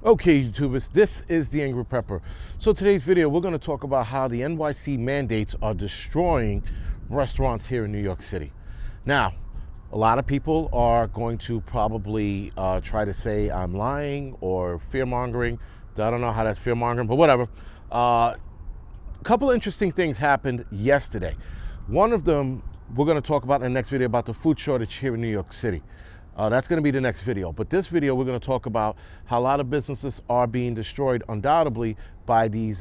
Okay, YouTubers, this is the Angryprepper. So today's video, we're going to talk about how the NYC mandates are destroying restaurants here in New York City. Now, a lot of people are going to probably try to say I'm lying or fear-mongering. I don't know how that's fear-mongering, but whatever. A couple of interesting things happened yesterday. One of them, we're going to talk about in the next video about the food shortage here in New York City. That's going to be the next video. But this video, we're going to talk about how a lot of businesses are being destroyed undoubtedly by these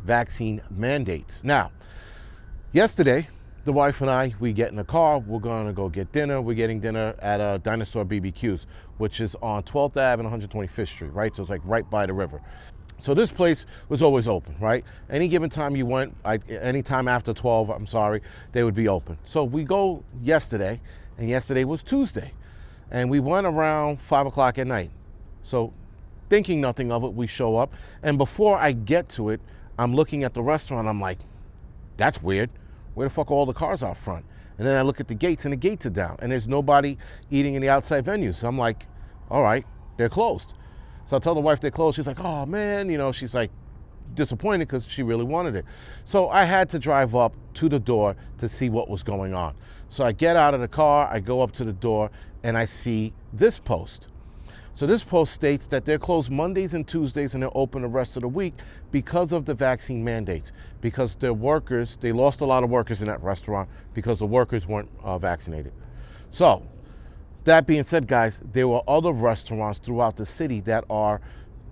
vaccine mandates. Now, yesterday, the wife and I, we get in the car. We're going to go get dinner. We're getting dinner at Dinosaur BBQs, which is on 12th Ave and 125th Street, right? So it's like right by the river. So this place was always open, right? Any given time you went, any time after 12, I'm sorry, they would be open. So we go yesterday, and yesterday was Tuesday. And we went around 5 o'clock at night. So thinking nothing of it, we show up. And before I get to it, I'm looking at the restaurant. I'm like, that's weird. Where the fuck are all the cars out front? And then I look at the gates, and the gates are down. And there's nobody eating in the outside venues. So I'm like, all right, they're closed. So I tell the wife they're closed. She's like, oh, man. You know, she's like disappointed because she really wanted it. So I had to drive up to the door to see what was going on. So I get out of the car, I go up to the door, and I see this post. So this post states that they're closed Mondays and Tuesdays and they're open the rest of the week because of the vaccine mandates. Because their workers, they lost a lot of workers in that restaurant because the workers weren't vaccinated. So that being said, guys, there were other restaurants throughout the city that are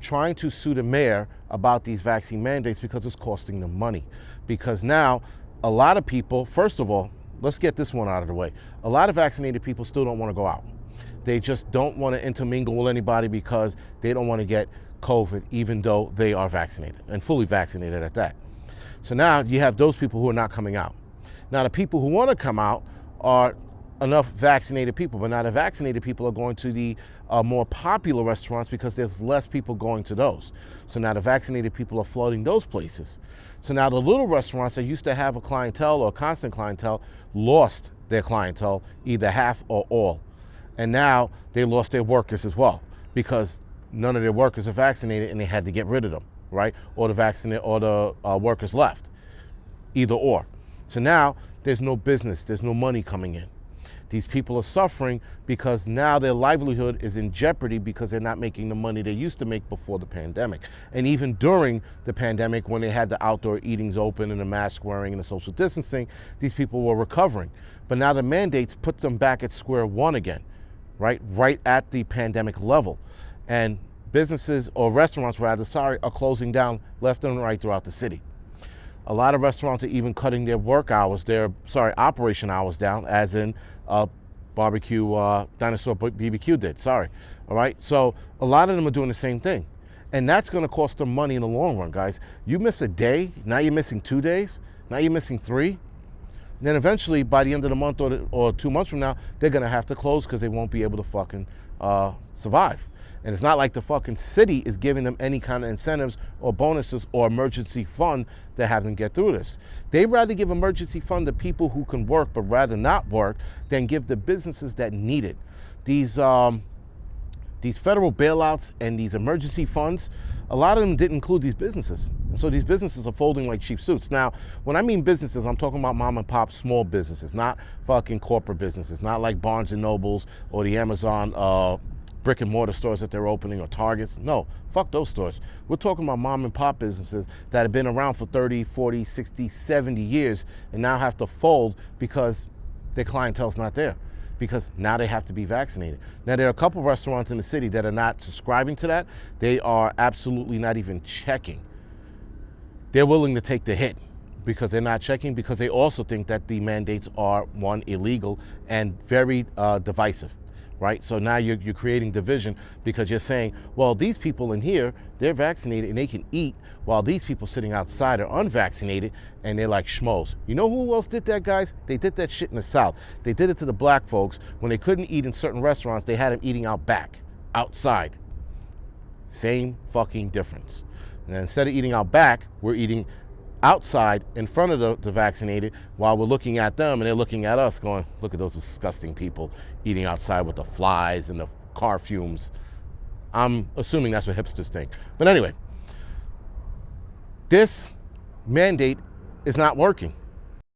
trying to sue the mayor about these vaccine mandates because it's costing them money. Because now a lot of people, first of all, let's get this one out of the way. A lot of vaccinated people still don't want to go out. They just don't want to intermingle with anybody because they don't want to get COVID, even though they are vaccinated and fully vaccinated at that. So now you have those people who are not coming out. Now the people who want to come out are enough vaccinated people, but now the vaccinated people are going to the more popular restaurants because there's less people going to those. So now the vaccinated people are flooding those places. So now the little restaurants that used to have a clientele or constant clientele lost their clientele, either half or all. And now they lost their workers as well because none of their workers are vaccinated and they had to get rid of them, right? Or the workers left, either or. So now there's no business, there's no money coming in. These people are suffering because now their livelihood is in jeopardy because they're not making the money they used to make before the pandemic. And even during the pandemic, when they had the outdoor eatings open and the mask wearing and the social distancing, these people were recovering. But now the mandates put them back at square one again, right? Right at the pandemic level. And businesses, or restaurants rather, are closing down left and right throughout the city. A lot of restaurants are even cutting their operation hours down, as in Dinosaur BBQ did, all right? So a lot of them are doing the same thing. And that's gonna cost them money in the long run, guys. You miss a day, now you're missing 2 days, now you're missing 3. And then eventually, by the end of the month or 2 months from now, they're gonna have to close because they won't be able to fucking survive. And it's not like the fucking city is giving them any kind of incentives or bonuses or emergency fund to have them get through this. They'd rather give emergency fund to people who can work but rather not work than give the businesses that need it. These federal bailouts and these emergency funds, a lot of them didn't include these businesses. And so these businesses are folding like cheap suits. Now, when I mean businesses, I'm talking about mom and pop small businesses, not fucking corporate businesses, not like Barnes and Nobles or the Amazon brick and mortar stores that they're opening or Targets. No, fuck those stores. We're talking about mom and pop businesses that have been around for 30, 40, 60, 70 years and now have to fold because their clientele's not there, because now they have to be vaccinated. Now, there are a couple of restaurants in the city that are not subscribing to that. They are absolutely not even checking. They're willing to take the hit because they're not checking, because they also think that the mandates are, one, illegal and very divisive. Right? So now you're creating division because you're saying, well, these people in here, they're vaccinated and they can eat, while these people sitting outside are unvaccinated and they're like schmoes. You know who else did that, guys? They did that shit in the South. They did it to the black folks. When they couldn't eat in certain restaurants, they had them eating out back, outside. Same fucking difference. And instead of eating out back, we're eating outside in front of the vaccinated while we're looking at them and they're looking at us going, look at those disgusting people eating outside with the flies and the car fumes. I'm assuming that's what hipsters think. But anyway, this mandate is not working.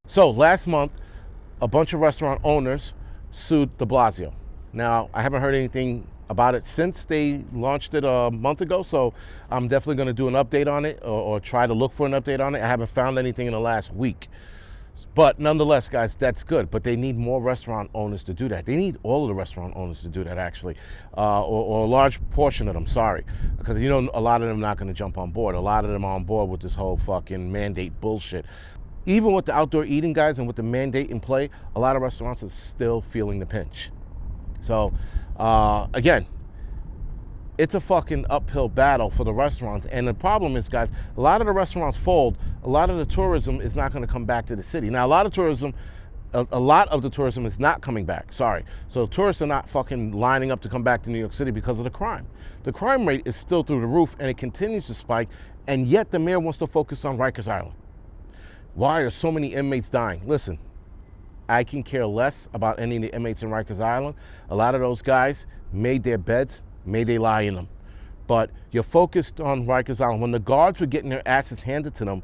So last month, a bunch of restaurant owners sued de Blasio. Now, I haven't heard anything about it since they launched it a month ago, so I'm definitely going to do an update on it, or try to look for an update on it. I haven't found anything in the last week. But nonetheless, guys, that's good. But they need more restaurant owners to do that. They need all of the restaurant owners to do that, actually, or a large portion of them, sorry. Because, you know, a lot of them are not going to jump on board. A lot of them are on board with this whole fucking mandate bullshit. Even with the outdoor eating, guys, and with the mandate in play, a lot of restaurants are still feeling the pinch. So, again, it's a fucking uphill battle for the restaurants. And the problem is, guys, a lot of the restaurants fold. A lot of the tourism is not going to come back to the city. Now, a lot of the tourism is not coming back, sorry. So tourists are not fucking lining up to come back to New York City because of the crime. The crime rate is still through the roof, and it continues to spike, and yet the mayor wants to focus on Rikers Island. Why are so many inmates dying? Listen, I can care less about any of the inmates in Rikers Island. A lot of those guys made their beds, made they lie in them. But you're focused on Rikers Island. When the guards were getting their asses handed to them,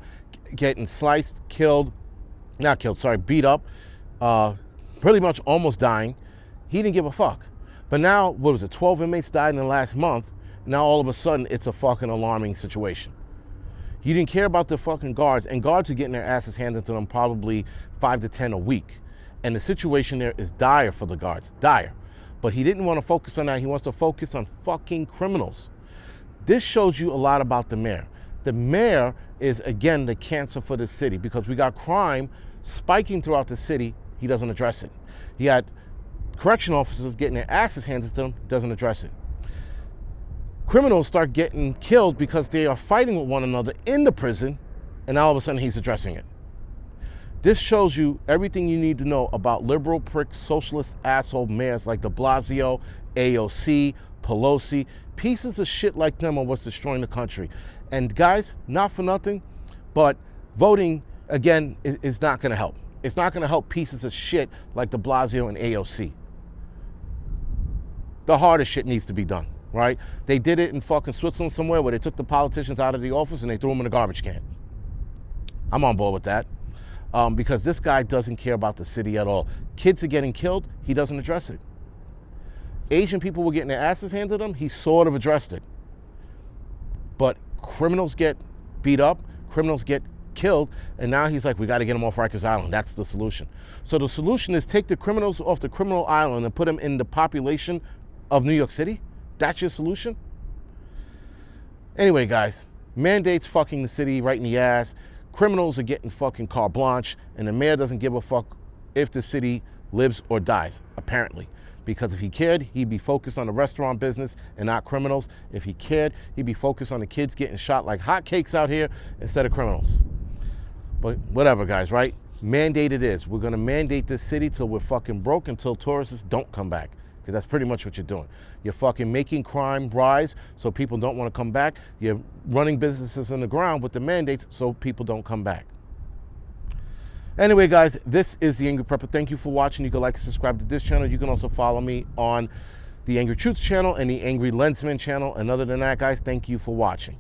getting sliced, beat up, pretty much almost dying, he didn't give a fuck. But now, what was it, 12 inmates died in the last month. Now all of a sudden, it's a fucking alarming situation. He didn't care about the fucking guards, and guards are getting their asses handed to them probably 5 to 10 a week. And the situation there is dire for the guards, dire. But he didn't want to focus on that. He wants to focus on fucking criminals. This shows you a lot about the mayor. The mayor is, again, the cancer for the city, because we got crime spiking throughout the city. He doesn't address it. He had correction officers getting their asses handed to them, doesn't address it. Criminals start getting killed because they are fighting with one another in the prison, and all of a sudden he's addressing it. This shows you everything you need to know about liberal prick socialist asshole mayors like de Blasio, AOC, Pelosi. Pieces of shit like them are what's destroying the country. And guys, not for nothing, but voting, again, is not going to help. It's not going to help pieces of shit like de Blasio and AOC. The hardest shit needs to be done. Right? They did it in fucking Switzerland somewhere, where they took the politicians out of the office and they threw them in a garbage can. I'm on board with that, because this guy doesn't care about the city at all. Kids are getting killed, he doesn't address it. Asian people were getting their asses handed to them, he sort of addressed it. But criminals get beat up, criminals get killed, and now he's like, we got to get them off Rikers Island. That's the solution. So the solution is take the criminals off the criminal island and put them in the population of New York City? That's your solution? Anyway, guys, mandates fucking the city right in the ass. Criminals are getting fucking carte blanche, and the mayor doesn't give a fuck if the city lives or dies, apparently. Because if he cared, he'd be focused on the restaurant business and not criminals. If he cared, he'd be focused on the kids getting shot like hotcakes out here instead of criminals. But whatever, guys, right? Mandate it is. We're going to mandate this city till we're fucking broke, until tourists don't come back. Because that's pretty much what you're doing. You're fucking making crime rise so people don't want to come back. You're running businesses in the ground with the mandates so people don't come back. Anyway, guys, this is the Angry Prepper. Thank you for watching. You can like and subscribe to this channel. You can also follow me on the Angry Truths channel and the Angry Lensman channel. And other than that, guys, thank you for watching.